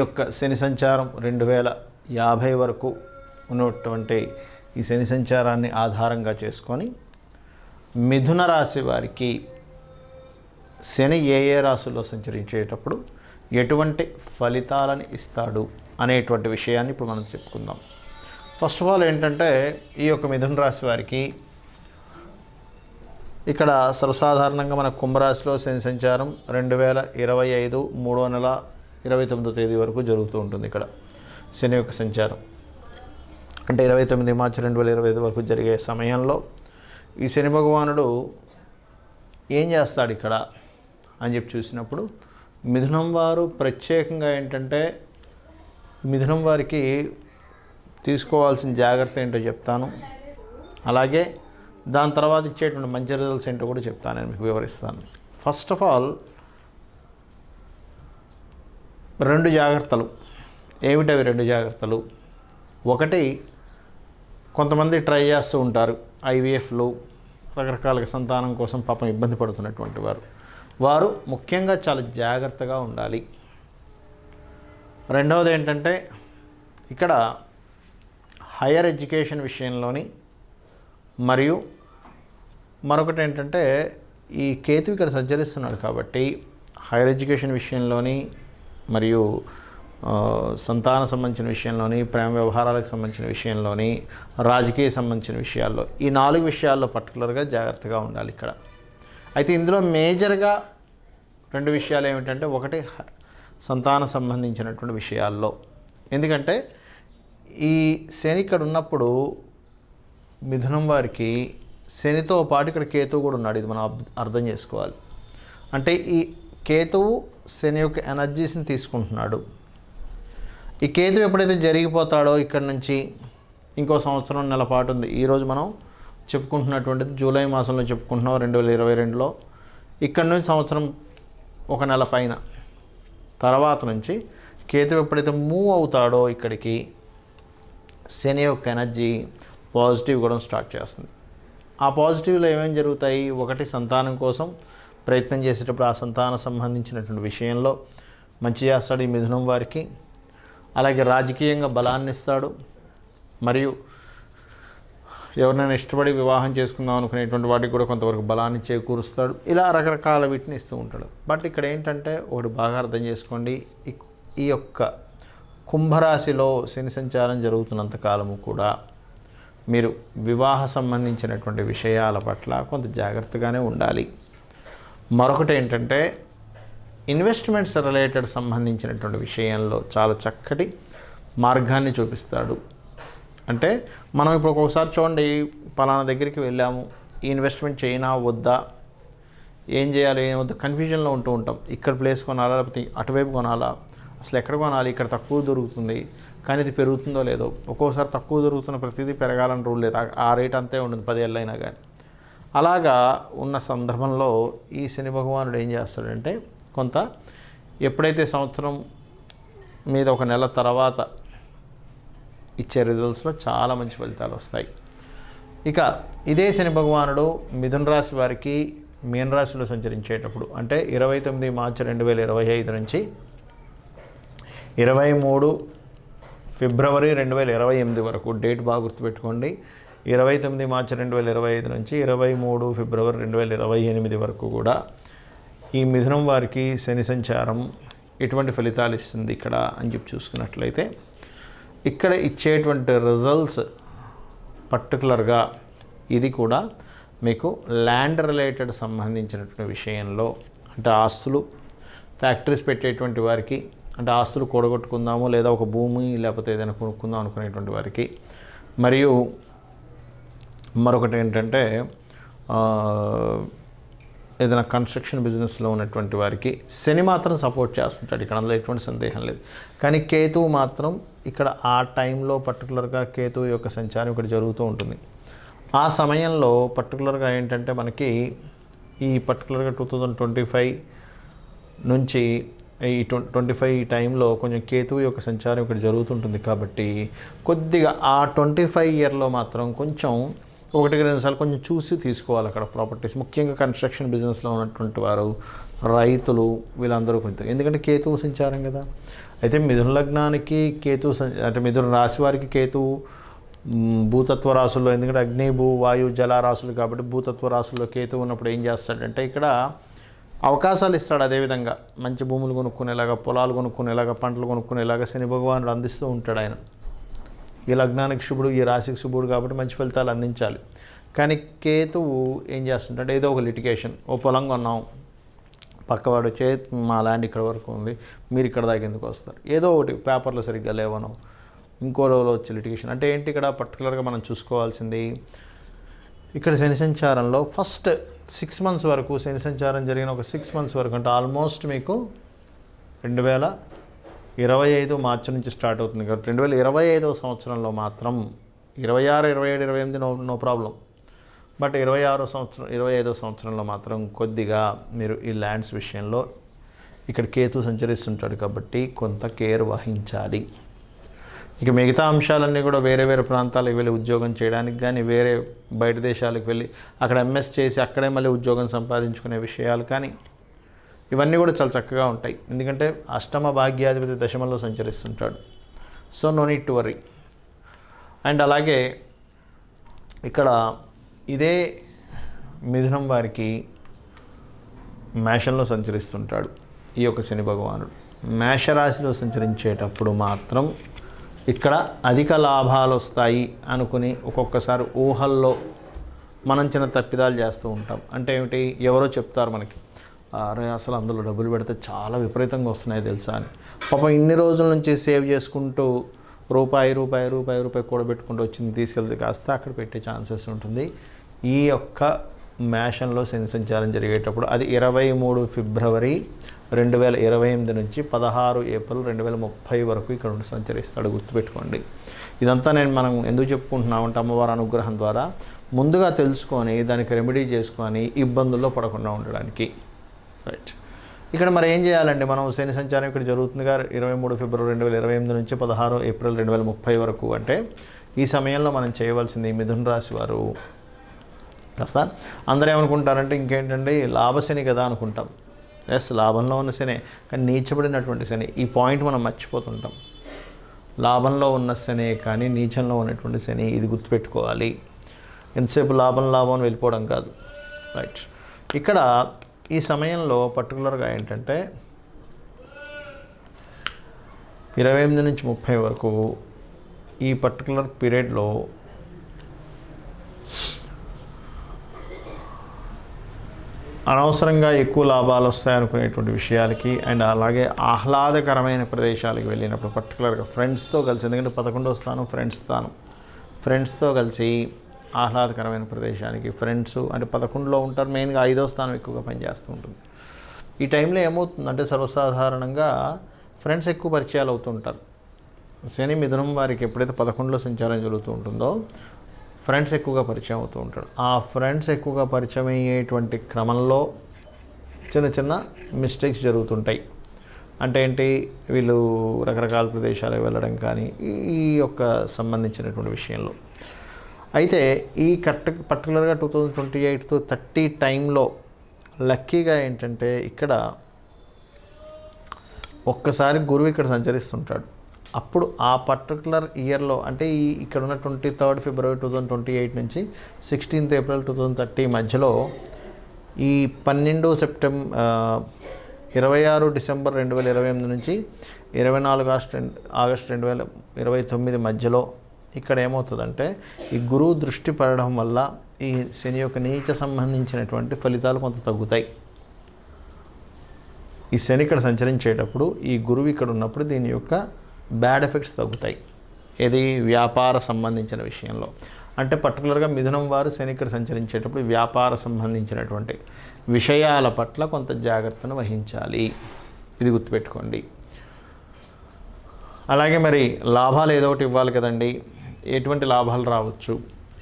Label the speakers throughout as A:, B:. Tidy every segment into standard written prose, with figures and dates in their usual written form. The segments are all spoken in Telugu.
A: యొక్క శని సంచారం 2050 వరకు ఉన్నటువంటి ఈ శని సంచారాన్ని ఆధారంగా చేసుకొని మిథున రాశి వారికి శని ఏ రాశుల్లో సంచరించేటప్పుడు ఎటువంటి ఫలితాలను ఇస్తాడు అనేటువంటి విషయాన్ని ఇప్పుడు మనం చెప్పుకుందాం. ఫస్ట్ ఆఫ్ ఆల్ ఏంటంటే ఈ యొక్క మిథున రాశి వారికి ఇక్కడ సర్వసాధారణంగా మన కుంభరాశిలో శని సంచారం 2025 3వ నెల 29వ తేదీ వరకు జరుగుతూ ఉంటుంది. ఇక్కడ శని యొక్క సంచారం అంటే 29 మార్చి 2025 వరకు జరిగే సమయంలో ఈ శని భగవానుడు ఏం చేస్తాడు ఇక్కడ అని చెప్పి చూసినప్పుడు మిథునం వారు ప్రత్యేకంగా ఏంటంటే మిథునం వారికి తీసుకోవాల్సిన జాగ్రత్త ఏంటో చెప్తాను, అలాగే దాని తర్వాత ఇచ్చేటువంటి మంచి రిజల్ట్స్ ఏంటో కూడా చెప్తాను, నేను మీకు వివరిస్తాను. ఫస్ట్ ఆఫ్ ఆల్ 2 జాగ్రత్తలు. ఏమిటవి 2 జాగ్రత్తలు? ఒకటి, కొంతమంది ట్రై చేస్తూ ఉంటారు ఐవీఎఫ్లు, రకరకాల సంతానం కోసం పాపం ఇబ్బంది పడుతున్నటువంటి వారు ముఖ్యంగా చాలా జాగ్రత్తగా ఉండాలి. రెండవది ఏంటంటే ఇక్కడ హైయర్ ఎడ్యుకేషన్ విషయంలోని మరియు మరొకటి ఏంటంటే ఈ కేతు ఇక్కడ సంచరిస్తున్నాడు కాబట్టి హైయర్ ఎడ్యుకేషన్ విషయంలోని మరియు సంతాన సంబంధించిన విషయంలోని, ప్రేమ వ్యవహారాలకు సంబంధించిన విషయంలోని, రాజకీయ సంబంధించిన విషయాల్లో, ఈ 4 విషయాల్లో పర్టికులర్గా జాగ్రత్తగా ఉండాలి ఇక్కడ. అయితే ఇందులో మేజర్గా 2 విషయాలు ఏమిటంటే, ఒకటి సంతాన సంబంధించినటువంటి విషయాల్లో, ఎందుకంటే ఈ శని ఇక్కడ ఉన్నప్పుడు మిథునం వారికి శనితో పాటు ఇక్కడ కేతువు కూడా ఉన్నాడు. ఇది మనం అర్థం చేసుకోవాలి. అంటే ఈ కేతువు శని యొక్క ఎనర్జీస్ని తీసుకుంటున్నాడు. ఈ కేతువు ఎప్పుడైతే జరిగిపోతాడో ఇక్కడ నుంచి ఇంకో సంవత్సరం నెల పాటు ఉంది. ఈరోజు మనం చెప్పుకుంటున్నటువంటిది జూలై మాసంలో చెప్పుకుంటున్నాం 2022లో. ఇక్కడ నుంచి సంవత్సరం 1 నెల పైన తర్వాత నుంచి కేతువు ఎప్పుడైతే మూవ్ అవుతాడో ఇక్కడికి శని యొక్క ఎనర్జీ పాజిటివ్ కూడా స్టార్ట్ చేస్తుంది. ఆ పాజిటివ్లో ఏమేమి జరుగుతాయి? ఒకటి, సంతానం కోసం ప్రయత్నం చేసేటప్పుడు ఆ సంతాన సంబంధించినటువంటి విషయంలో మంచి చేస్తాడు ఈ మిథునం వారికి. అలాగే రాజకీయంగా బలాన్ని ఇస్తాడు, మరియు ఎవరినైనా ఇష్టపడి వివాహం చేసుకుందాం అనుకునేటువంటి వాటికి కూడా కొంతవరకు బలాన్ని చేకూరుస్తాడు. ఇలా రకరకాల వీటిని ఇస్తూ ఉంటాడు. బట్ ఇక్కడ ఏంటంటే ఒకటి బాగా అర్థం చేసుకోండి, ఈ యొక్క కుంభరాశిలో శని సంచారం జరుగుతున్నంత కాలము కూడా మీరు వివాహ సంబంధించినటువంటి విషయాల పట్ల కొంత జాగ్రత్తగానే ఉండాలి. మరొకటి ఏంటంటే ఇన్వెస్ట్మెంట్స్ రిలేటెడ్ సంబంధించినటువంటి విషయంలో చాలా చక్కటి మార్గాన్ని చూపిస్తాడు. అంటే మనం ఇప్పుడు ఒక్కొక్కసారి చూడండి, పలానా దగ్గరికి వెళ్ళాము, ఈ ఇన్వెస్ట్మెంట్ చేయనా వద్దా, ఏం చేయాలి ఏం వద్దా కన్ఫ్యూజన్లో ఉంటూ ఉంటాం. ఇక్కడ ప్లేస్ కొనాలా లేకపోతే అటువైపు కొనాలా, అసలు ఎక్కడ కొనాలి, ఇక్కడ తక్కువ దొరుకుతుంది కానీ ఇది పెరుగుతుందో లేదో. ఒక్కోసారి తక్కువ దొరుకుతున్న ప్రతిదీ పెరగాలని రూల్ లేదు, ఆ రేట్ అంతే ఉంటుంది 10 ఏళ్ళైనా కానీ. అలాగా ఉన్న సందర్భంలో ఈ శని భగవానుడు ఏం చేస్తాడంటే కొంత ఎప్పుడైతే సంవత్సరం మీద 1 నెల తర్వాత ఇచ్చే రిజల్ట్స్లో చాలా మంచి ఫలితాలు వస్తాయి. ఇక ఇదే శని భగవానుడు మిథున రాశి వారికి మీన రాశిలో సంచరించేటప్పుడు అంటే 29 మార్చి 2025 నుంచి 23 ఫిబ్రవరి 2028 వరకు, డేట్ బాగా గుర్తుపెట్టుకోండి. 29 మార్చి 2025 నుంచి 23 ఫిబ్రవరి 2028 వరకు కూడా ఈ మిథునం వారికి శని సంచారం ఎటువంటి ఫలితాలు ఇస్తుంది ఇక్కడ అని చెప్పి చూసుకున్నట్లయితే, ఇక్కడ ఇచ్చేటువంటి రిజల్ట్స్ పర్టికులర్గా ఇది కూడా మీకు ల్యాండ్ రిలేటెడ్ సంబంధించినటువంటి విషయంలో, అంటే ఆస్తులు, ఫ్యాక్టరీస్ పెట్టేటువంటి వారికి, అంటే ఆస్తులు కూడగొట్టుకుందాము లేదా ఒక భూమి లేకపోతే ఏదైనా కొనుక్కుందాం అనుకునేటువంటి వారికి, మరియు మరొకటి ఏంటంటే ఏదైనా కన్స్ట్రక్షన్ బిజినెస్లో ఉన్నటువంటి వారికి శని మాత్రం సపోర్ట్ చేస్తుంటాడు ఇక్కడ, అందులో ఎటువంటి సందేహం లేదు. కానీ కేతువు మాత్రం ఇక్కడ ఆ టైంలో పర్టికులర్గా కేతువు యొక్క సంచారం ఇక్కడ జరుగుతూ ఉంటుంది. ఆ సమయంలో పర్టికులర్గా ఏంటంటే మనకి ఈ పర్టికులర్గా 2025 నుంచి ఈ 25 ఈ టైంలో కొంచెం కేతువు యొక్క సంచారం ఇక్కడ జరుగుతుంటుంది. కాబట్టి కొద్దిగా ఆ 25 ఇయర్లో మాత్రం కొంచెం 1-2 సార్లు కొంచెం చూసి తీసుకోవాలి అక్కడ ప్రాపర్టీస్, ముఖ్యంగా కన్స్ట్రక్షన్ బిజినెస్లో ఉన్నటువంటి వారు, రైతులు, వీళ్ళందరూ కొంచెం, ఎందుకంటే కేతువు సంచారం కదా. అయితే మిథున లగ్నానికి కేతు అంటే మిథున రాశి వారికి కేతువు భూతత్వ రాశుల్లో, ఎందుకంటే అగ్ని భూ వాయు జల రాశులు కాబట్టి భూతత్వ రాశుల్లో కేతు ఉన్నప్పుడు ఏం చేస్తాడంటే ఇక్కడ అవకాశాలు ఇస్తాడు. అదేవిధంగా మంచి భూములు కొనుక్కునేలాగా, పొలాలు కొనుక్కునేలాగా, పంటలు కొనుక్కునేలాగా శని భగవానుడు అందిస్తూ ఉంటాడు. ఆయన ఈ లగ్నానికి శుభుడు, ఈ రాశికి శుభుడు కాబట్టి మంచి ఫలితాలు అందించాలి. కానీ కేతువు ఏం చేస్తుంటాడు, ఏదో ఒక లిటిగేషన్, ఓ పొలం కొన్నాం, పక్కవాడు వచ్చే మా ల్యాండ్ ఇక్కడ వరకు ఉంది, మీరు ఇక్కడ దాకా ఎందుకు వస్తారు, ఏదో ఒకటి పేపర్లు సరిగ్గా లేవను, ఇంకో రోజులో వచ్చే లిటిగేషన్. అంటే ఏంటి ఇక్కడ పర్టికులర్గా మనం చూసుకోవాల్సింది, ఇక్కడ శని సంచారంలో ఫస్ట్ 6 months వరకు, శని సంచారం జరిగిన ఒక 6 months వరకు, అంటే ఆల్మోస్ట్ మీకు 2025 మార్చి నుంచి స్టార్ట్ అవుతుంది కాబట్టి 2025వ సంవత్సరంలో మాత్రం 26, 27, 28 నో ప్రాబ్లం. బట్ 25వ సంవత్సరంలో మాత్రం కొద్దిగా మీరు ఈ ల్యాండ్స్ విషయంలో ఇక్కడ కేతు సంచరిస్తుంటాడు కాబట్టి కొంత కేర్ వహించాలి. ఇక మిగతా అంశాలన్నీ కూడా వేరే వేరే ప్రాంతాలకు వెళ్ళి ఉద్యోగం చేయడానికి కానీ, వేరే బయట దేశాలకు వెళ్ళి అక్కడ ఎంఎస్ చేసి అక్కడే మళ్ళీ ఉద్యోగం సంపాదించుకునే విషయాలు కానీ, ఇవన్నీ కూడా చాలా చక్కగా ఉంటాయి. ఎందుకంటే అష్టమ భాగ్యాధిపతి దశమంలో సంచరిస్తుంటాడు. So no need to worry. And అలాగే ఇక్కడ ఇదే మిథునం వారికి మేషంలో సంచరిస్తుంటాడు ఈ యొక్క శని భగవానుడు. మేషరాశిలో సంచరించేటప్పుడు మాత్రం ఇక్కడ అధిక లాభాలు వస్తాయి అనుకుని ఒక్కొక్కసారి ఊహల్లో మనం చిన్న తప్పిదాలు చేస్తూ ఉంటాం. అంటే ఏమిటి, ఎవరో చెప్తారు మనకి, అరే అసలు అందులో డబ్బులు పెడితే చాలా విపరీతంగా వస్తున్నాయి తెలుసా అని. పాపం ఇన్ని రోజుల నుంచి సేవ్ చేసుకుంటూ రూపాయి కూడబెట్టుకుంటూ వచ్చింది తీసుకెళ్తే కాస్త అక్కడ పెట్టే ఛాన్సెస్ ఉంటుంది. ఈ యొక్క మేషంలో శని సంచారం జరిగేటప్పుడు అది 23 ఫిబ్రవరి 2028 నుంచి 16 ఏప్రిల్ 2030 వరకు ఇక్కడ ఉండి సంచరిస్తాడు. గుర్తుపెట్టుకోండి. ఇదంతా మనం ఎందుకు చెప్పుకుంటున్నామంటే అమ్మవారి అనుగ్రహం ద్వారా ముందుగా తెలుసుకొని దానికి రెమెడీ చేసుకొని ఇబ్బందుల్లో పడకుండా ఉండడానికి. రైట్. ఇక్కడ మరి ఏం చేయాలండి మనం, శని సంచారం ఇక్కడ జరుగుతుందిగా 23 ఫిబ్రవరి 2028 నుంచి 16 ఏప్రిల్ 2030 వరకు. అంటే ఈ సమయంలో మనం చేయవలసింది, మిథున రాశి వారు కాస్త అందరూ ఏమనుకుంటారంటే ఇంకేంటండి లాభశని కదా అనుకుంటాం. ఎస్, లాభంలో ఉన్న శని, కానీ నీచబడినటువంటి శని. ఈ పాయింట్ మనం మర్చిపోతుంటాం. లాభంలో ఉన్న శని కానీ నీచంలో ఉన్నటువంటి శని, ఇది గుర్తుపెట్టుకోవాలి. ఎంతసేపు లాభం అని వెళ్ళిపోవడం కాదు. రైట్. ఇక్కడ ఈ సమయంలో పర్టికులర్గా ఏంటంటే 28 నుంచి 30 వరకు ఈ పర్టికులర్ పీరియడ్లో అనవసరంగా ఎక్కువ లాభాలు వస్తాయనుకునేటువంటి విషయాలకి, అండ్ అలాగే ఆహ్లాదకరమైన ప్రదేశాలకు వెళ్ళినప్పుడు పర్టికులర్గా ఫ్రెండ్స్తో కలిసి, ఎందుకంటే 11వ స్థానం ఫ్రెండ్స్తో కలిసి ఆహ్లాదకరమైన ప్రదేశానికి, ఫ్రెండ్స్ అంటే 11లో ఉంటారు, మెయిన్గా 5వ స్థానం ఎక్కువగా పనిచేస్తూ ఉంటుంది. ఈ టైంలో ఏమవుతుందంటే సర్వసాధారణంగా ఫ్రెండ్స్ ఎక్కువ పరిచయాలు అవుతుంటారు. శని మిథునం వారికి ఎప్పుడైతే 11లో సంచారం జరుగుతూ ఉంటుందో ఫ్రెండ్స్ ఎక్కువగా పరిచయం అవుతూ ఉంటాడు. ఆ ఫ్రెండ్స్ ఎక్కువగా పరిచయం అయ్యేటువంటి క్రమంలో చిన్న మిస్టేక్స్ జరుగుతుంటాయి. అంటే ఏంటి, వీళ్ళు రకరకాల ప్రదేశాలకు వెళ్ళడం కానీ ఈ యొక్క సంబంధించినటువంటి విషయంలో. అయితే ఈ పర్టికులర్గా 2028 to 30 టైంలో లక్కీగా ఏంటంటే ఇక్కడ ఒక్కసారి గురువు ఇక్కడ సంచరిస్తుంటాడు. అప్పుడు ఆ పర్టికులర్ ఇయర్లో, అంటే ఇక్కడ ఉన్న 23rd ఫిబ్రవరి 2028 నుంచి 16th ఏప్రిల్ 2030 మధ్యలో, ఈ 26 డిసెంబర్ 2028 నుంచి 24 ఆగస్ట్ 2029 మధ్యలో ఇక్కడ ఏమవుతుందంటే ఈ గురువు దృష్టి పడడం వల్ల ఈ శని యొక్క నీచ సంబంధించినటువంటి ఫలితాలు కొంత తగ్గుతాయి. ఈ శని ఇక్కడ సంచరించేటప్పుడు ఈ గురువు ఇక్కడ ఉన్నప్పుడు దీని యొక్క బ్యాడ్ ఎఫెక్ట్స్ తగ్గుతాయి. ఇది వ్యాపార సంబంధించిన విషయంలో. అంటే పర్టికులర్గా మిథునం వారు శని ఇక్కడ సంచరించేటప్పుడు వ్యాపార సంబంధించినటువంటి విషయాల పట్ల కొంత జాగ్రత్తను వహించాలి. ఇది గుర్తుపెట్టుకోండి. అలాగే మరి లాభాలు ఏదో ఒకటి ఇవ్వాలి కదండి. ఎటువంటి లాభాలు రావచ్చు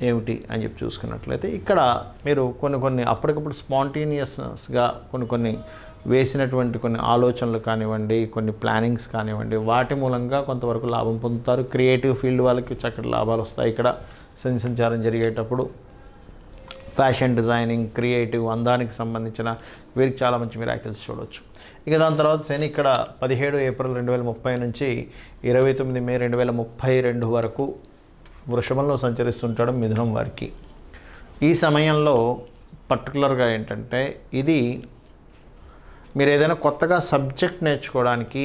A: ఏమిటి అని చెప్పి చూసుకున్నట్లయితే ఇక్కడ మీరు కొన్ని అప్పటికప్పుడు స్పాంటేనియస్గా కొన్ని వేసినటువంటి కొన్ని ఆలోచనలు కానివ్వండి, కొన్ని ప్లానింగ్స్ కానివ్వండి, వాటి మూలంగా కొంతవరకు లాభం పొందుతారు. క్రియేటివ్ ఫీల్డ్ వాళ్ళకి చక్కటి లాభాలు వస్తాయి ఇక్కడ శని సంచారం జరిగేటప్పుడు. ఫ్యాషన్ డిజైనింగ్, క్రియేటివ్, అందానికి సంబంధించిన వీరికి చాలా మంచి మిరాకిల్స్ చూడవచ్చు. ఇక దాని తర్వాత శని ఇక్కడ 17 ఏప్రిల్ 2030 నుంచి 29 మే 2032 వరకు వృషభంలో సంచరిస్తుంటాడు మిథునం వారికి. ఈ సమయంలో పర్టికులర్గా ఏంటంటే ఇది మీరు ఏదైనా కొత్తగా సబ్జెక్ట్ నేర్చుకోవడానికి,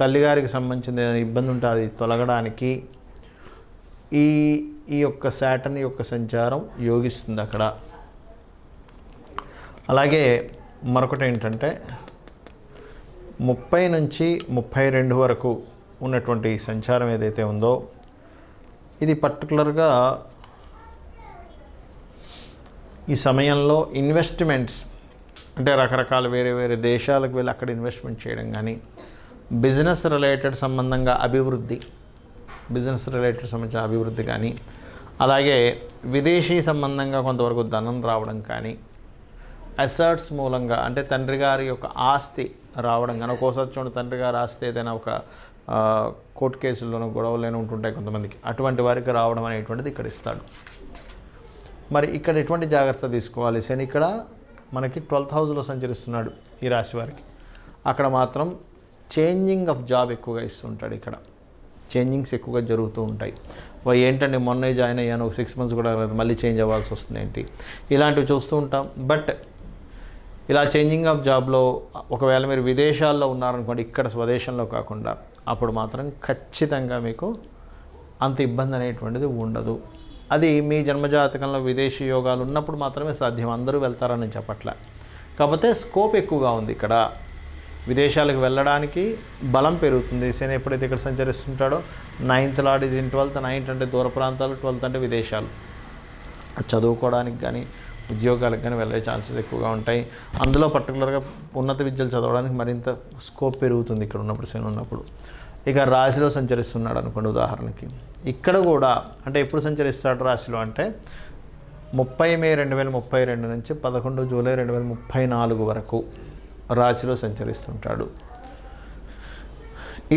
A: తల్లిగారికి సంబంధించిన ఏదైనా ఇబ్బంది ఉంటే అది తొలగడానికి ఈ యొక్క శాటర్న్ యొక్క సంచారం యోగిస్తుంది అక్కడ. అలాగే మరొకటి ఏంటంటే 30 నుంచి 32 వరకు ఉన్నటువంటి సంచారం ఏదైతే ఉందో ఇది పర్టికులర్గా ఈ సమయంలో ఇన్వెస్ట్మెంట్స్ అంటే రకరకాల వేరే వేరే దేశాలకు వెళ్ళి అక్కడ ఇన్వెస్ట్మెంట్ చేయడం కానీ, బిజినెస్ రిలేటెడ్ సంబంధంగా బిజినెస్ రిలేటెడ్ సంబంధించిన అభివృద్ధి కానీ, అలాగే విదేశీ సంబంధంగా కొంతవరకు ధనం రావడం కానీ, అసర్ట్స్ మూలంగా అంటే తండ్రి గారి యొక్క ఆస్తి రావడం కానీ, ఒక్కోసారి చూడండి తండ్రి గారి ఆస్తి ఏదైనా ఒక కోర్టు కేసుల్లోనూ గొడవలేనూ ఉంటుంటాయి కొంతమందికి, అటువంటి వారికి రావడం అనేటువంటిది ఇక్కడ ఇస్తాడు. మరి ఇక్కడ ఎటువంటి జాగ్రత్త తీసుకోవాలి? శని ఇక్కడ మనకి 12th హౌస్లో సంచరిస్తున్నాడు ఈ రాశి వారికి. అక్కడ మాత్రం చేంజింగ్ ఆఫ్ జాబ్ ఎక్కువగా ఇస్తుంటాడు. ఇక్కడ చేంజింగ్స్ ఎక్కువగా జరుగుతూ ఉంటాయి. ఏంటంటే మొన్నే జాయిన్ అయ్యాను, ఒక 6 months కూడా మళ్ళీ చేంజ్ అవ్వాల్సి వస్తుంది ఏంటి, ఇలాంటివి చూస్తూ ఉంటాం. బట్ ఇలా చేంజింగ్ ఆఫ్ జాబ్లో ఒకవేళ మీరు విదేశాల్లో ఉన్నారనుకోండి, ఇక్కడ స్వదేశంలో కాకుండా, అప్పుడు మాత్రం ఖచ్చితంగా మీకు అంత ఇబ్బంది అనేటువంటిది ఉండదు. అది మీ జన్మజాతకంలో విదేశీ యోగాలు ఉన్నప్పుడు మాత్రమే సాధ్యం. అందరూ వెళ్తారని చెప్పట్లే. కాకపోతే స్కోప్ ఎక్కువగా ఉంది ఇక్కడ. విదేశాలకు వెళ్ళడానికి బలం పెరుగుతుంది. శని ఎప్పుడైతే ఇక్కడ సంచరిస్తుంటాడో 9th lord is in 12th. 9th అంటే దూర ప్రాంతాలు, 12th అంటే విదేశాలు. చదువుకోవడానికి కానీ ఉద్యోగాలకు కానీ వెళ్ళే ఛాన్సెస్ ఎక్కువగా ఉంటాయి. అందులో పర్టికులర్గా ఉన్నత విద్యలు చదవడానికి మరింత స్కోప్ పెరుగుతుంది ఇక్కడ ఉన్నప్పుడు, శని ఉన్నప్పుడు. ఇక రాశిలో సంచరిస్తున్నాడు అనుకోండి ఉదాహరణకి, ఇక్కడ కూడా అంటే ఎప్పుడు సంచరిస్తాడు రాశిలో అంటే 30 మే 2032 నుంచి 11 జూలై 2034 వరకు రాశిలో సంచరిస్తుంటాడు.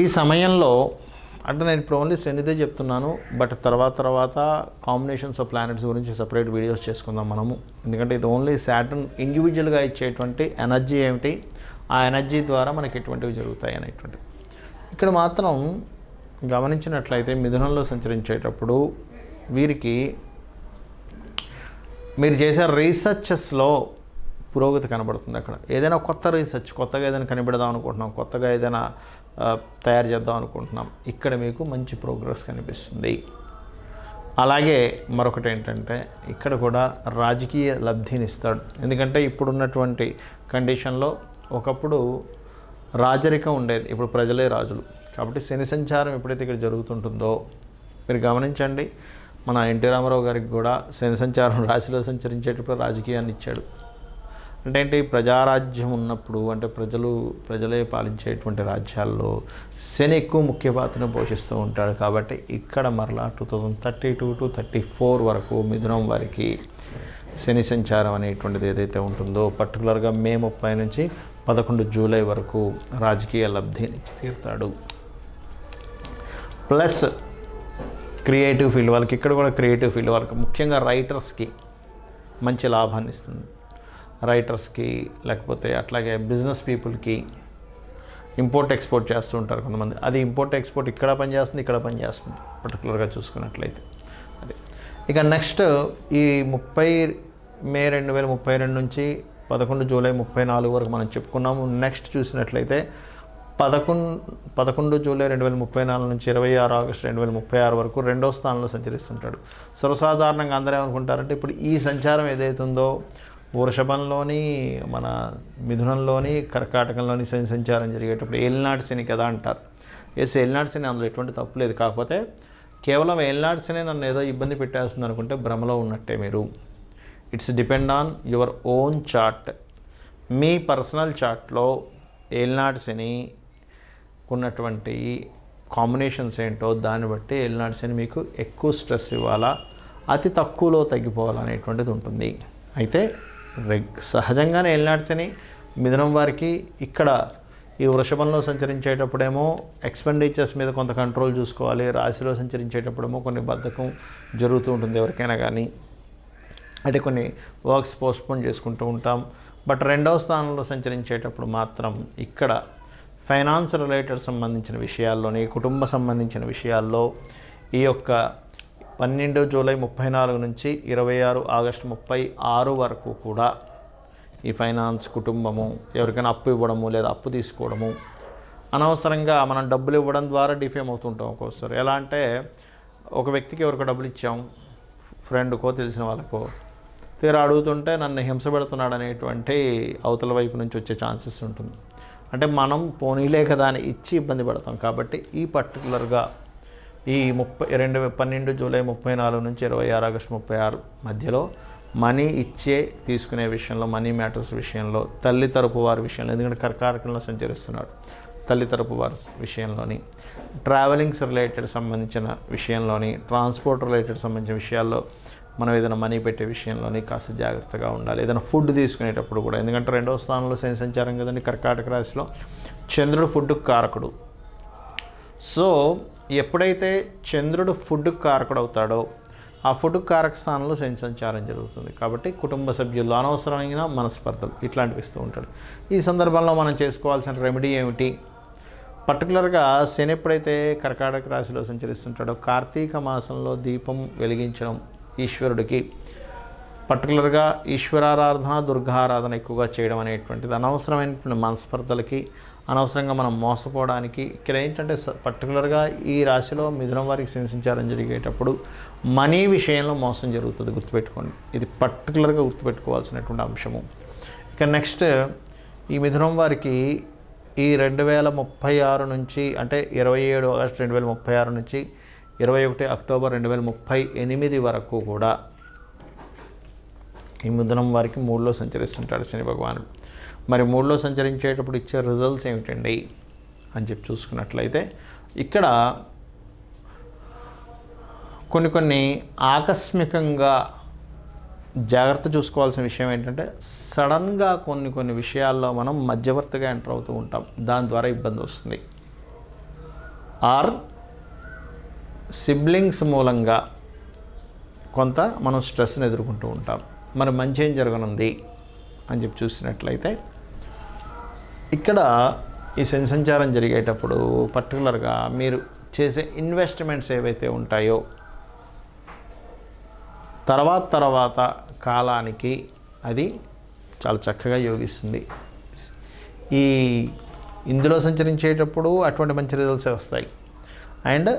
A: ఈ సమయంలో అంటే నేను ఇప్పుడు ఓన్లీ శనిదే చెప్తున్నాను, బట్ తర్వాత కాంబినేషన్స్ ఆఫ్ ప్లానెట్స్ గురించి సపరేట్ వీడియోస్ చేసుకుందాం మనము. ఎందుకంటే ఇది ఓన్లీ సాటర్న్ ఇండివిజువల్గా ఇచ్చేటువంటి ఎనర్జీ ఏమిటి, ఆ ఎనర్జీ ద్వారా మనకి ఎటువంటివి జరుగుతాయి అనేటువంటివి. ఇక్కడ మాత్రం గమనించినట్లయితే మిథునంలో సంచరించేటప్పుడు వీరికి మీరు చేసే రీసెర్చెస్లో పురోగతి కనబడుతుంది. అక్కడ ఏదైనా కొత్త రీసెర్చ్, కొత్తగా ఏదైనా కనిపెడదాం అనుకుంటున్నాం, కొత్తగా ఏదైనా తయారు చేద్దాం అనుకుంటున్నాం, ఇక్కడ మీకు మంచి ప్రోగ్రెస్ కనిపిస్తుంది. అలాగే మరొకటి ఏంటంటే ఇక్కడ కూడా రాజకీయ లబ్ధిని ఇస్తాడు. ఎందుకంటే ఇప్పుడున్నటువంటి కండిషన్లో ఒకప్పుడు రాజరికం ఉండేది, ఇప్పుడు ప్రజలే రాజులు. కాబట్టి శని సంచారం ఎప్పుడైతే ఇక్కడ జరుగుతుంటుందో మీరు గమనించండి, మన ఎన్టీ రామారావు గారికి కూడా శని సంచారం రాశిలో సంచరించేటప్పుడు రాజకీయాన్ని ఇచ్చాడు. అంటే ఏంటి, ప్రజారాజ్యం ఉన్నప్పుడు అంటే ప్రజలే పాలించేటువంటి రాజ్యాల్లో శని ఎక్కువ ముఖ్య పాత్రను పోషిస్తూ ఉంటాడు. కాబట్టి ఇక్కడ మరలా 2032 to 34 వరకు మిథునం వారికి శని సంచారం అనేటువంటిది ఏదైతే ఉంటుందో పర్టికులర్గా మే 30 నుంచి 11 జూలై వరకు రాజకీయ లబ్ధిని తీరుతాడు. ప్లస్ క్రియేటివ్ ఫీల్డ్ వాళ్ళకి ఇక్కడ కూడా క్రియేటివ్ ఫీల్డ్ వాళ్ళకి ముఖ్యంగా రైటర్స్కి మంచి లాభాన్ని ఇస్తుంది. రైటర్స్కి లేకపోతే అట్లాగే బిజినెస్ పీపుల్కి ఇంపోర్ట్ ఎక్స్పోర్ట్ చేస్తూ ఉంటారు కొంతమంది. అది ఇంపోర్ట్ ఎక్స్పోర్ట్ ఇక్కడ పనిచేస్తుంది, ఇక్కడ పనిచేస్తుంది పర్టికులర్గా చూసుకున్నట్లయితే. అది ఇక నెక్స్ట్ ఈ 30 మే 2032 నుంచి 11 జూలై 34 వరకు మనం చెప్పుకున్నాము. నెక్స్ట్ చూసినట్లయితే 11 జూలై 2034 నుంచి 26 ఆగస్టు 2036 వరకు 2వ స్థానంలో సంచరిస్తుంటాడు. సర్వసాధారణంగా అందరూ ఏమనుకుంటారంటే ఇప్పుడు ఈ సంచారం ఏదైతుందో వృషభంలోని, మన మిథునంలోని, కర్కాటకంలోని శని సంచారం జరిగేటప్పుడు ఏలినాటి శని కదా అంటారు. ఏలినాటి శని అందులో ఎటువంటి తప్పు లేదు. కాకపోతే కేవలం ఏలినాటి శని నన్ను ఏదో ఇబ్బంది పెట్టేస్తుంది అనుకుంటే భ్రమలో ఉన్నట్టే మీరు. It's depend on your own chart. మీ పర్సనల్ చార్ట్లో ఏలినాటి శని ఉన్నటువంటి కాంబినేషన్స్ ఏంటో దాన్ని బట్టి ఏలినాటి శని మీకు ఎక్కువ స్ట్రెస్ ఇవ్వాలా, అతి తక్కువలో తగ్గిపోవాలనేటువంటిది ఉంటుంది. అయితే సహజంగానే ఏలినాటి శని మిథునం వారికి ఇక్కడ ఈ వృషభంలో సంచరించేటప్పుడేమో ఎక్స్పెండిచర్స్ మీద కొంత కంట్రోల్ చూసుకోవాలి. రాశిలో సంచరించేటప్పుడేమో కొన్ని బద్ధకం జరుగుతూ ఉంటుంది ఎవరికైనా కానీ. అంటే కొన్ని వర్క్స్ పోస్ట్పోన్ చేసుకుంటూ ఉంటాం. బట్ రెండవ స్థానంలో సంచరించేటప్పుడు మాత్రం ఇక్కడ ఫైనాన్స్ రిలేటెడ్ సంబంధించిన విషయాల్లోని, కుటుంబ సంబంధించిన విషయాల్లో ఈ యొక్క 12 జూలై 34 నుంచి 26 ఆగస్టు 36 వరకు కూడా ఈ ఫైనాన్స్, కుటుంబము, ఎవరికైనా అప్పు ఇవ్వడము లేదా అప్పు తీసుకోవడము, అనవసరంగా మనం డబ్బులు ఇవ్వడం ద్వారా డిఫేమ్ అవుతుంటాం ఒక్కోసారి. ఎలా అంటే ఒక వ్యక్తికి ఎవరికో డబ్బులు ఇచ్చాం, ఫ్రెండ్కో తెలిసిన వాళ్ళకో, తీరా అడుగుతుంటే నన్ను హింస పెడుతున్నాడు అనేటువంటి అవతల వైపు నుంచి వచ్చే ఛాన్సెస్ ఉంటుంది. అంటే మనం పోనీలే కదా అని ఇచ్చి ఇబ్బంది పడతాం. కాబట్టి ఈ పర్టికులర్గా ఈ 12 జూలై 34 నుంచి 26 ఆగస్టు 36 మధ్యలో మనీ ఇచ్చే తీసుకునే విషయంలో, మనీ మ్యాటర్స్ విషయంలో, తల్లి తరపు వారి విషయంలో, ఎందుకంటే కర్కాటకంలో సంచరిస్తున్నాడు, తల్లి తరపు వారి విషయంలోని, ట్రావెలింగ్స్ రిలేటెడ్ సంబంధించిన విషయంలోని, ట్రాన్స్పోర్ట్ రిలేటెడ్ సంబంధించిన విషయాల్లో, మనం ఏదైనా మనీ పెట్టే విషయంలోని కాస్త జాగ్రత్తగా ఉండాలి. ఏదైనా ఫుడ్ తీసుకునేటప్పుడు కూడా, ఎందుకంటే రెండవ స్థానంలో శని సంచారం కదండి కర్కాటక రాశిలో, చంద్రుడు ఫుడ్కు కారకుడు. సో ఎప్పుడైతే చంద్రుడు ఫుడ్కు కారకుడు అవుతాడో ఆ ఫుడ్ కారక స్థానంలో శని సంచారం జరుగుతుంది. కాబట్టి కుటుంబ సభ్యుల్లో అనవసరమైన మనస్పర్ధలు ఇట్లాంటివి ఇస్తూ ఉంటాడు. ఈ సందర్భంలో మనం చేసుకోవాల్సిన రెమెడీ ఏమిటి? పర్టికులర్గా శని ఎప్పుడైతే కర్కాటక రాశిలో సంచరిస్తుంటాడో కార్తీక మాసంలో దీపం వెలిగించడం, ఈశ్వరుడికి పర్టికులర్గా ఈశ్వరారాధన, దుర్గారాధన ఎక్కువగా చేయడం అనేటువంటిది అనవసరమైనటువంటి మనస్పర్ధలకి, అనవసరంగా మనం మోసపోవడానికి. ఇక్కడ ఏంటంటే పర్టికులర్గా ఈ రాశిలో మిథునం వారికి శని సంచారం జరిగేటప్పుడు మనీ విషయంలో మోసం జరుగుతుంది, గుర్తుపెట్టుకోండి. ఇది పర్టికులర్గా గుర్తుపెట్టుకోవాల్సినటువంటి అంశము. ఇక నెక్స్ట్ ఈ మిథునం వారికి ఈ 2036 నుంచి, అంటే 27 ఆగస్టు 2036 నుంచి 21 అక్టోబర్ 2038 వరకు కూడా ఈ మిథునం వారికి 3లో సంచరిస్తుంటాడు శని భగవానుడు. మరి 3లో సంచరించేటప్పుడు ఇచ్చే రిజల్ట్స్ ఏమిటండి అని చెప్పి చూసుకున్నట్లయితే, ఇక్కడ కొన్ని ఆకస్మికంగా జాగ్రత్త చూసుకోవాల్సిన విషయం ఏంటంటే, సడన్గా కొన్ని విషయాల్లో మనం మధ్యవర్తిగా ఎంటర్ అవుతూ ఉంటాం, దాని ద్వారా ఇబ్బంది వస్తుంది. ఆర్ సిబ్లింగ్స్ మూలంగా కొంత మనం స్ట్రెస్ని ఎదుర్కొంటూ ఉంటాం. మరి మంచి ఏం జరగనుంది అని చెప్పి చూసినట్లయితే, ఇక్కడ ఈ శని సంచారం జరిగేటప్పుడు పర్టికులర్గా మీరు చేసే ఇన్వెస్ట్మెంట్స్ ఏవైతే ఉంటాయో తర్వాత కాలానికి అది చాలా చక్కగా యోగిస్తుంది. ఇందులో సంచరించేటప్పుడు అటువంటి మంచి రిజల్ట్సే వస్తాయి. అండ్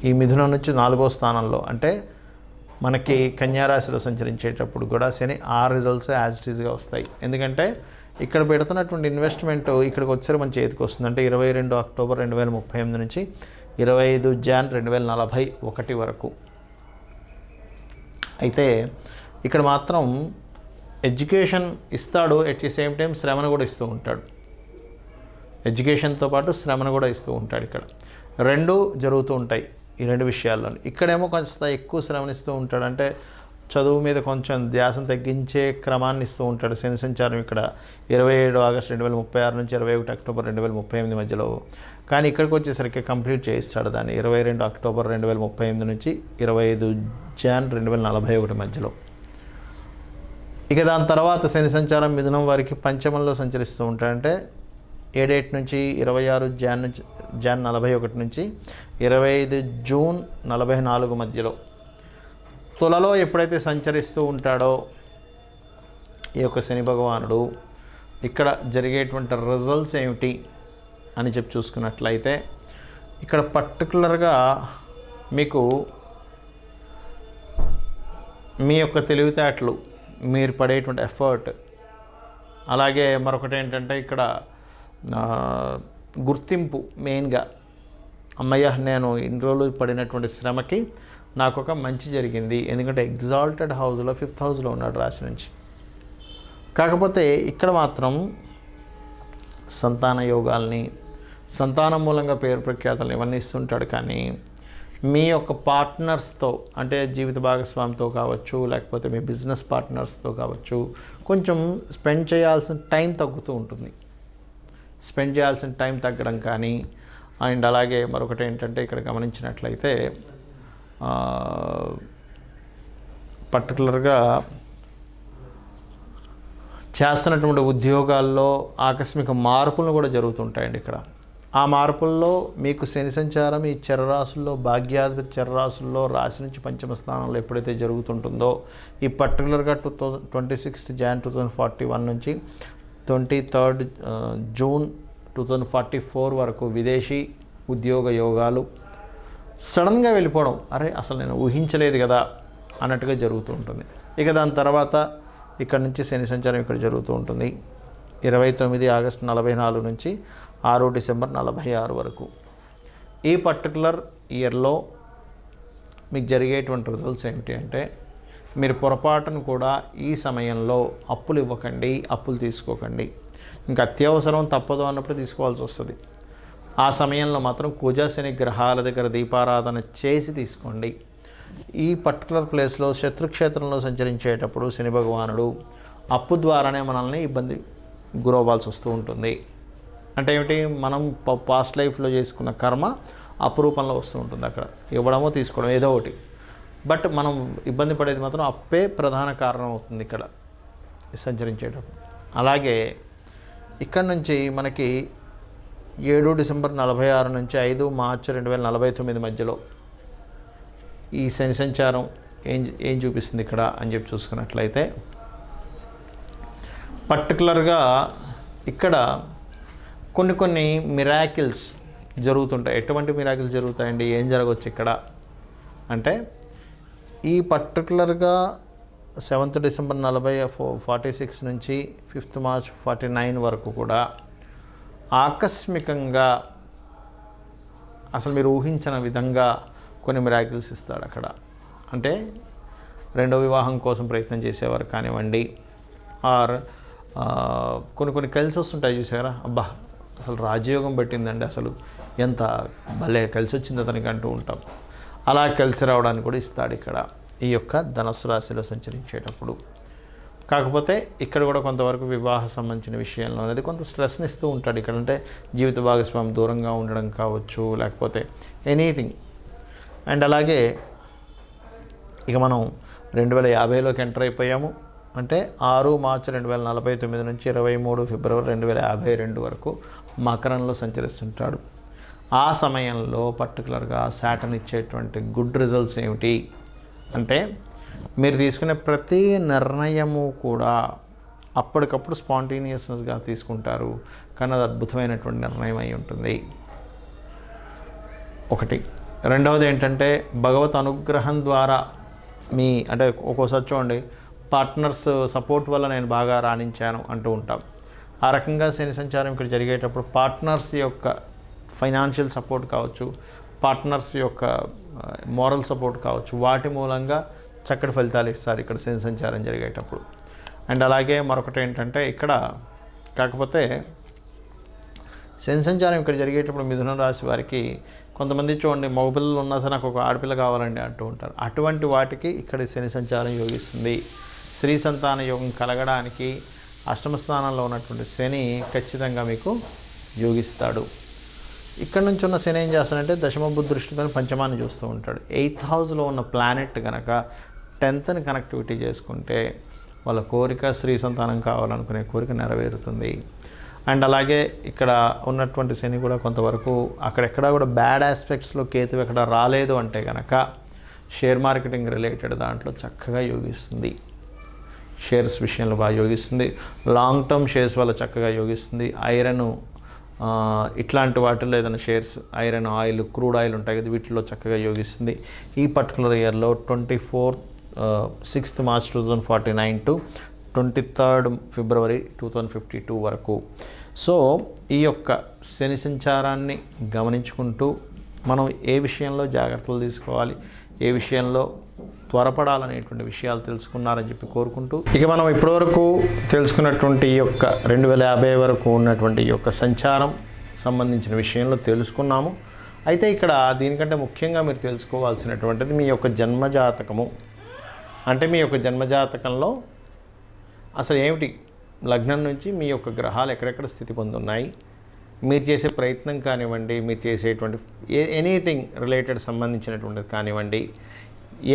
A: ఈ మిథునం నుంచి 4వ స్థానంలో, అంటే మనకి కన్యారాశిలో సంచరించేటప్పుడు కూడా శని ఆ రిజల్ట్స్ యాజ్ ఇట్ ఈజ్గా వస్తాయి. ఎందుకంటే ఇక్కడ పెడుతున్నటువంటి ఇన్వెస్ట్మెంట్ ఇక్కడికి వచ్చారు మన చేతికి వస్తుంది. అంటే 22 అక్టోబర్ 2038 నుంచి 25 జాన్ 2041 వరకు. అయితే ఇక్కడ మాత్రం ఎడ్యుకేషన్ ఇస్తాడు, ఎట్ ది సేమ్ టైం శ్రమను కూడా ఇస్తూ ఉంటాడు. ఎడ్యుకేషన్తో పాటు శ్రమను కూడా ఇస్తూ ఉంటాడు. ఇక్కడ రెండు జరుగుతూ ఉంటాయి ఈ రెండు విషయాల్లో. ఇక్కడేమో కొంచెం ఎక్కువ శ్రమనిస్తూ ఉంటాడు, అంటే చదువు మీద కొంచెం ధ్యాసం తగ్గించే క్రమాన్ని ఇస్తూ ఉంటాడు శని సంచారం ఇక్కడ 27 ఆగస్టు 2036 నుంచి 21 అక్టోబర్ 2038 మధ్యలో. కానీ ఇక్కడికి వచ్చేసరికి కంప్లీట్ చేయిస్తాడు దాన్ని 22 అక్టోబర్ 2038 నుంచి 25 జాన్ 2041 మధ్యలో. ఇక దాని తర్వాత శని సంచారం మిథునం వారికి పంచమంలో సంచరిస్తూ ఉంటాడంటే ఏ డేట్ నుంచి 26 జాన్ 41 నుంచి 25 జూన్ 44 మధ్యలో. తులలో ఎప్పుడైతే సంచరిస్తూ ఉంటాడో ఈ యొక్క శని భగవానుడు, ఇక్కడ జరిగేటువంటి రిజల్ట్స్ ఏమిటి అని చెప్పి చూసుకున్నట్లయితే, ఇక్కడ పర్టికులర్గా మీకు మీ యొక్క తెలివితేటలు, మీరు పడేటువంటి ఎఫర్ట్, అలాగే మరొకటి ఏంటంటే ఇక్కడ గుర్తింపు మెయిన్గా, అమ్మయ్య నేను ఇన్ని రోజులు పడినటువంటి శ్రమకి నాకు ఒక మంచి జరిగింది. ఎందుకంటే ఎగ్జాల్టెడ్ హౌస్లో 5th హౌస్లో ఉన్నాడు రాశి నుంచి. కాకపోతే ఇక్కడ మాత్రం సంతాన యోగాల్ని, సంతానం మూలంగా పేరు ప్రఖ్యాతలు ఇవన్నీ ఇస్తుంటాడు. కానీ మీ యొక్క పార్ట్నర్స్తో, అంటే జీవిత భాగస్వామితో కావచ్చు, లేకపోతే మీ బిజినెస్ పార్ట్నర్స్తో కావచ్చు, కొంచెం స్పెండ్ చేయాల్సిన టైం తగ్గుతూ ఉంటుంది. స్పెండ్ చేయాల్సిన టైం తగ్గడం కానీ, అండ్ అలాగే మరొకటి ఏంటంటే ఇక్కడ గమనించినట్లయితే పర్టికులర్గా చేస్తున్నటువంటి ఉద్యోగాల్లో ఆకస్మిక మార్పులు కూడా జరుగుతుంటాయండి ఇక్కడ. ఆ మార్పుల్లో మీకు శని సంచారం ఈ చరరాశుల్లో భాగ్యాధిపతి చరరాశుల్లో రాశి నుంచి పంచమ స్థానంలో ఎప్పుడైతే జరుగుతుంటుందో ఈ పర్టికులర్గా 26 Jan 2041 నుంచి 23 June 2044 వరకు విదేశీ ఉద్యోగ యోగాలు సడన్గా వెళ్ళిపోవడం, అరే అసలు నేను ఊహించలేదు కదా అన్నట్టుగా జరుగుతూ ఉంటుంది. ఇక దాని తర్వాత ఇక్కడ నుంచి శని సంచారం ఇక్కడ జరుగుతూ ఉంటుంది 29 ఆగస్టు 44 నుంచి 6 డిసెంబర్ 46 వరకు. ఈ పర్టికులర్ ఇయర్లో మీకు జరిగేటువంటి రిజల్ట్స్ ఏమిటి అంటే, మీరు పొరపాటును కూడా ఈ సమయంలో అప్పులు ఇవ్వకండి, అప్పులు తీసుకోకండి. ఇంకా అత్యవసరం తప్పదు అన్నప్పుడు తీసుకోవాల్సి వస్తుంది. ఆ సమయంలో మాత్రం కుజ శని గ్రహాల దగ్గర దీపారాధన చేసి తీసుకోండి. ఈ పర్టికులర్ ప్లేస్లో శత్రుక్షేత్రంలో సంచరించేటప్పుడు శని భగవానుడు అప్పు ద్వారానే మనల్ని ఇబ్బంది గురవ్వాల్సి వస్తూ ఉంటుంది. అంటే ఏమిటి, మనం పాస్ట్ లైఫ్లో చేసుకున్న కర్మ అపురూపంలో వస్తూ ఉంటుంది. అక్కడ ఇవ్వడమో తీసుకోవడం ఏదో ఒకటి, బట్ మనం ఇబ్బంది పడేది మాత్రం అప్పే ప్రధాన కారణం అవుతుంది ఇక్కడ సంచరించేటప్పుడు. అలాగే ఇక్కడ నుంచి మనకి 7 డిసెంబర్ 46 నుంచి 5 మార్చి 2049 మధ్యలో ఈ శని సంచారం ఏం చూపిస్తుంది ఇక్కడ అని చెప్పి చూసుకున్నట్లయితే, పర్టికులర్గా ఇక్కడ కొన్ని మిరాకిల్స్ జరుగుతుంటాయి. ఎటువంటి మిరాకిల్స్ జరుగుతాయండి, ఏం జరగవచ్చు ఇక్కడ అంటే, ఈ పర్టికులర్గా 7th డిసెంబర్ 46 నుంచి 5th మార్చ్ 49 వరకు కూడా ఆకస్మికంగా అసలు మీరు ఊహించిన విధంగా కొన్ని మిరాకిల్స్ ఇస్తాడు అక్కడ. అంటే రెండో వివాహం కోసం ప్రయత్నం చేసేవారు కానివ్వండి, ఆర్ కొన్ని కలిసి వస్తుంటాయి చూసారా, అబ్బా అసలు రాజయోగం పెట్టిందండి, అసలు ఎంత భలే కలిసి వచ్చింది అతనికి అంటూ ఉంటాం. అలా కలిసి రావడానికి కూడా ఇస్తాడు ఇక్కడ ఈ యొక్క ధనుస్సు రాశిలో సంచరించేటప్పుడు. కాకపోతే ఇక్కడ కూడా కొంతవరకు వివాహ సంబంధించిన విషయంలో అనేది కొంత స్ట్రెస్ని ఇస్తూ ఉంటాడు ఇక్కడ. అంటే జీవిత భాగస్వామి దూరంగా ఉండడం కావచ్చు, లేకపోతే ఎనీథింగ్. అండ్ అలాగే ఇక మనం 2050లోకి ఎంటర్ అయిపోయాము. అంటే 6 మార్చి 2049 నుంచి 23 ఫిబ్రవరి 2052 వరకు మకరంలో సంచరిస్తుంటాడు. ఆ సమయంలో పర్టికులర్గా శాటర్న్ ఇచ్చేటువంటి గుడ్ రిజల్ట్స్ ఏమిటి అంటే, మీరు తీసుకునే ప్రతి నిర్ణయము కూడా అప్పటికప్పుడు స్పాంటేనియస్గా తీసుకుంటారు, కానీ అది అద్భుతమైనటువంటి నిర్ణయం అయి ఉంటుంది. ఒకటి. రెండవది ఏంటంటే, భగవత్ అనుగ్రహం ద్వారా అంటే ఒక్కోసారి చూడండి, పార్ట్నర్స్ సపోర్ట్ వల్ల నేను బాగా రాణించాను అంటూ ఉంటాం. ఆ రకంగా శని సంచారం ఇక్కడ జరిగేటప్పుడు పార్ట్నర్స్ యొక్క ఫైనాన్షియల్ సపోర్ట్ కావచ్చు, పార్ట్నర్స్ యొక్క మోరల్ సపోర్ట్ కావచ్చు, వాటి మూలంగా చక్కటి ఫలితాలు ఇస్తారు ఇక్కడ శని సంచారం జరిగేటప్పుడు. అండ్ అలాగే మరొకటి ఏంటంటే ఇక్కడ, కాకపోతే శని సంచారం ఇక్కడ జరిగేటప్పుడు మిథున రాశి వారికి కొంతమంది చూడండి, మగపిల్లలు ఉన్నా సరే నాకు ఒక ఆడపిల్ల కావాలండి అంటూ ఉంటారు. అటువంటి వాటికి ఇక్కడ శని సంచారం యోగిస్తుంది. స్త్రీ సంతాన యోగం కలగడానికి అష్టమ స్థానంలో ఉన్నటువంటి శని ఖచ్చితంగా మీకు యోగిస్తాడు. ఇక్కడ నుంచి ఉన్న శని ఏం చేస్తాడంటే, దశమ బుద్ధి దృష్టితో పంచమాన్ని చూస్తూ ఉంటాడు. 8th హౌస్లో ఉన్న ప్లానెట్ కనుక 10th కనెక్టివిటీ చేసుకుంటే వాళ్ళ కోరిక, స్త్రీ సంతానం కావాలనుకునే కోరిక నెరవేరుతుంది. అండ్ అలాగే ఇక్కడ ఉన్నటువంటి శని కూడా కొంతవరకు అక్కడెక్కడా కూడా బ్యాడ్ ఆస్పెక్ట్స్లో కేతు ఎక్కడ రాలేదు అంటే కనుక షేర్ మార్కెటింగ్ రిలేటెడ్ దాంట్లో చక్కగా యోగిస్తుంది. షేర్స్ విషయంలో బాగా యోగిస్తుంది. లాంగ్ టర్మ్ షేర్స్ వల్ల చక్కగా యోగిస్తుంది. ఐరన్ ఇట్లాంటి వాటిల్లో ఏదైనా shares, iron, oil, crude oil ఉంటాయి కదా, వీటిల్లో చక్కగా యోగిస్తుంది. ఈ పర్టికులర్ ఇయర్లో 6th మార్చ్ 2049 టు 23rd ఫిబ్రవరి 2052 వరకు. సో ఈ యొక్క శని సంచారాన్ని గమనించుకుంటూ మనం ఏ విషయంలో జాగ్రత్తలు తీసుకోవాలి, ఏ విషయంలో త్వరపడాలనేటువంటి విషయాలు తెలుసుకున్నారని చెప్పి కోరుకుంటూ, ఇక మనం ఇప్పటివరకు తెలుసుకున్నటువంటి ఈ యొక్క 2050 వరకు ఉన్నటువంటి ఈ యొక్క సంచారం సంబంధించిన విషయంలో తెలుసుకున్నాము. అయితే ఇక్కడ దీనికంటే ముఖ్యంగా మీరు తెలుసుకోవాల్సినటువంటిది మీ యొక్క జన్మజాతకము. అంటే మీ యొక్క జన్మజాతకంలో అసలు ఏమిటి, లగ్నం నుంచి మీ యొక్క గ్రహాలు ఎక్కడెక్కడ స్థితి పొందున్నాయి, మీరు చేసే ప్రయత్నం కానివ్వండి, మీరు చేసేటువంటి ఎనీథింగ్ రిలేటెడ్ సంబంధించినటువంటిది కానివ్వండి,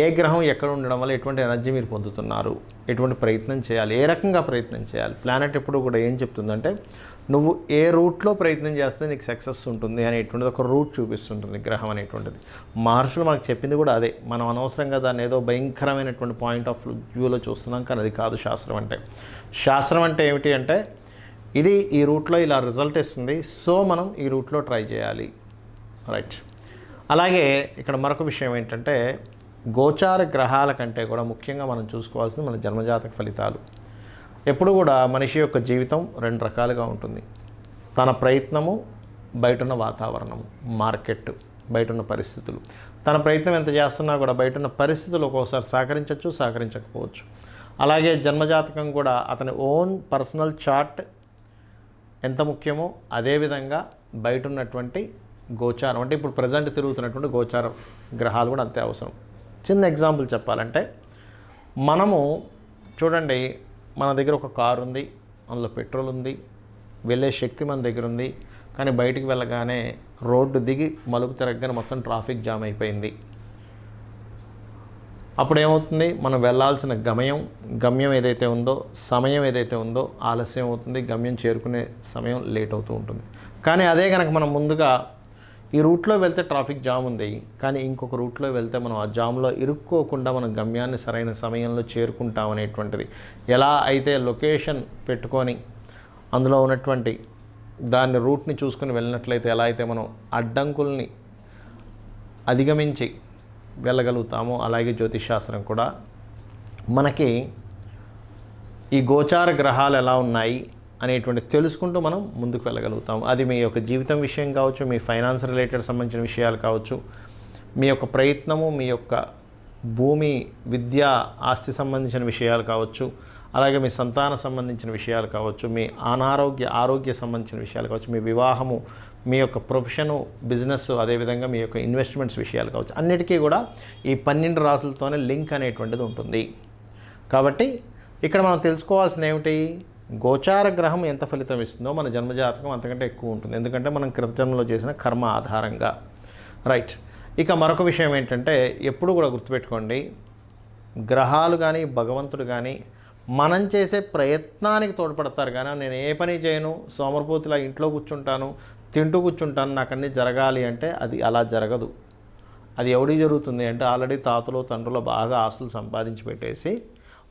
A: ఏ గ్రహం ఎక్కడ ఉండడం వల్ల ఎటువంటి ఎనర్జీ మీరు పొందుతున్నారు, ఎటువంటి ప్రయత్నం చేయాలి, ఏ రకంగా ప్రయత్నం చేయాలి. ప్లానెట్ ఎప్పుడు కూడా ఏం చెప్తుందంటే నువ్వు ఏ రూట్లో ప్రయత్నం చేస్తే నీకు సక్సెస్ ఉంటుంది అనేటువంటిది ఒక రూట్ చూపిస్తుంటుంది గ్రహం అనేటువంటిది. మహర్షులు మనకు చెప్పింది కూడా అదే. మనం అనవసరంగా దాన్ని ఏదో భయంకరమైనటువంటి పాయింట్ ఆఫ్ వ్యూలో చూస్తున్నాం, కానీ అది కాదు శాస్త్రం అంటే. శాస్త్రం అంటే ఏమిటి అంటే ఇది ఈ రూట్లో ఇలా రిజల్ట్ ఇస్తుంది, సో మనం ఈ రూట్లో ట్రై చేయాలి. రైట్. అలాగే ఇక్కడ మరొక విషయం ఏంటంటే గోచార గ్రహాల కంటే కూడా ముఖ్యంగా మనం చూసుకోవాల్సింది మన జన్మజాతక ఫలితాలు. ఎప్పుడు కూడా మనిషి యొక్క జీవితం రెండు రకాలుగా ఉంటుంది. తన ప్రయత్నము, బయటున్న వాతావరణము, మార్కెట్, బయటున్న పరిస్థితులు. తన ప్రయత్నం ఎంత చేస్తున్నా కూడా బయటున్న పరిస్థితులు ఒక్కోసారి సహకరించవచ్చు, సహకరించకపోవచ్చు. అలాగే జన్మజాతకం కూడా అతని ఓన్ పర్సనల్ చార్ట్ ఎంత ముఖ్యమో అదేవిధంగా బయట ఉన్నటువంటి గోచారం, అంటే ఇప్పుడు ప్రజెంట్ తిరుగుతున్నటువంటి గోచార గ్రహాలు కూడా అంతే అవసరం. చిన్న ఎగ్జాంపుల్ చెప్పాలంటే మనము చూడండి, మన దగ్గర ఒక కారు ఉంది, అందులో పెట్రోల్ ఉంది, వెళ్ళే శక్తి మన దగ్గర ఉంది, కానీ బయటికి వెళ్ళగానే రోడ్డు దిగి మలుపు తిరగగానే మొత్తం ట్రాఫిక్ జామ్ అయిపోయింది. అప్పుడు ఏమవుతుంది, మనం వెళ్ళాల్సిన గమ్యం ఏదైతే ఉందో, సమయం ఏదైతే ఉందో ఆలస్యం అవుతుంది, గమ్యం చేరుకునే సమయం లేట్ అవుతూ ఉంటుంది. కానీ అదే కనుక మనం ముందుగా ఈ రూట్లో వెళ్తే ట్రాఫిక్ జామ్ ఉంది, కానీ ఇంకొక రూట్లో వెళ్తే మనం ఆ జామ్లో ఇరుక్కోకుండా మనం గమ్యాన్ని సరైన సమయంలో చేరుకుంటాం అనేటువంటిది. ఎలా అయితే లొకేషన్ పెట్టుకొని అందులో ఉన్నటువంటి దాన్ని రూట్ని చూసుకుని వెళ్ళినట్లయితే ఎలా అయితే మనం అడ్డంకుల్ని అధిగమించి వెళ్ళగలుగుతామో, అలాగే జ్యోతిష్ శాస్త్రం కూడా మనకి ఈ గోచార గ్రహాలు ఎలా ఉన్నాయి అనేటువంటి తెలుసుకుంటూ మనం ముందుకు వెళ్ళగలుగుతాం. అది మీ యొక్క జీవితం విషయం కావచ్చు, మీ ఫైనాన్స్ రిలేటెడ్ సంబంధించిన విషయాలు కావచ్చు, మీ యొక్క ప్రయత్నము, మీ యొక్క భూమి, విద్య, ఆస్తి సంబంధించిన విషయాలు కావచ్చు, అలాగే మీ సంతాన సంబంధించిన విషయాలు కావచ్చు, మీ ఆరోగ్య సంబంధించిన విషయాలు కావచ్చు, మీ వివాహము, మీ యొక్క ప్రొఫెషను, బిజినెస్, అదేవిధంగా మీ యొక్క ఇన్వెస్ట్మెంట్స్ విషయాలు కావచ్చు, అన్నిటికీ కూడా ఈ 12 రాసులతోనే లింక్ అనేటువంటిది ఉంటుంది. కాబట్టి ఇక్కడ మనం తెలుసుకోవాల్సింది ఏమిటి, గోచార గ్రహం ఎంత ఫలితం ఇస్తుందో మన జన్మజాతకం అంతకంటే ఎక్కువ ఉంటుంది. ఎందుకంటే మనం కృతజన్మలో చేసిన కర్మ ఆధారంగా. రైట్. ఇక మరొక విషయం ఏంటంటే ఎప్పుడు కూడా గుర్తుపెట్టుకోండి, గ్రహాలు కానీ భగవంతుడు కానీ మనం చేసే ప్రయత్నానికి తోడ్పడతారు. కానీ నేను ఏ పని చేయను, సోమరిపోతులా ఇంట్లో కూర్చుంటాను, తింటూ కూర్చుంటాను, నాకు అన్నీ జరగాలి అంటే అది అలా జరగదు. అది ఎవడికి జరుగుతుంది అంటే ఆల్రెడీ తాతలు తండ్రులు బాగా ఆస్తులు సంపాదించి పెట్టేసి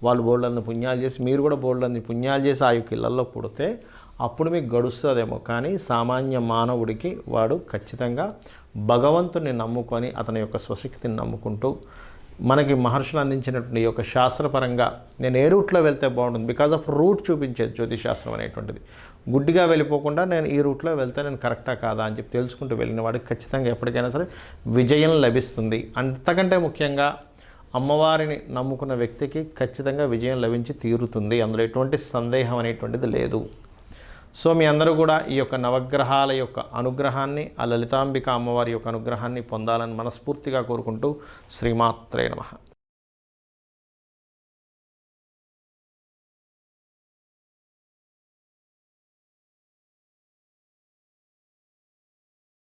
A: వాళ్ళు బోల్డన్ని పుణ్యాలు చేసి, మీరు కూడా బోల్డన్ని పుణ్యాలు చేసి ఆ యొక్క ఇళ్లలో పుడితే అప్పుడు మీకు గడుస్తుందేమో. కానీ సామాన్య మానవుడికి వాడు ఖచ్చితంగా భగవంతుని నమ్ముకొని అతని యొక్క స్వశక్తిని నమ్ముకుంటూ మనకి మహర్షులు అందించినటువంటి ఈ యొక్క శాస్త్రపరంగా నేను ఏ రూట్లో వెళ్తే బాగుంటుంది, బికాజ్ ఆఫ్ రూట్ చూపించేది జ్యోతిష్ శాస్త్రం అనేటువంటిది. గుడ్డిగా వెళ్ళిపోకుండా నేను ఈ రూట్లో వెళ్తే నేను కరెక్టా కాదా అని చెప్పి తెలుసుకుంటూ వెళ్ళిన వాడికి ఖచ్చితంగా ఎప్పటికైనా సరే విజయం లభిస్తుంది. అంతకంటే ముఖ్యంగా అమ్మవారిని నమ్ముకున్న వ్యక్తికి ఖచ్చితంగా విజయం లభించి తీరుతుంది. అందులో ఎటువంటి సందేహం అనేటువంటిది లేదు. సో మీ అందరూ కూడా ఈ యొక్క నవగ్రహాల యొక్క అనుగ్రహాన్ని, ఆ లలితాంబిక అమ్మవారి యొక్క అనుగ్రహాన్ని పొందాలని మనస్ఫూర్తిగా కోరుకుంటూ శ్రీమాత్రే నమః.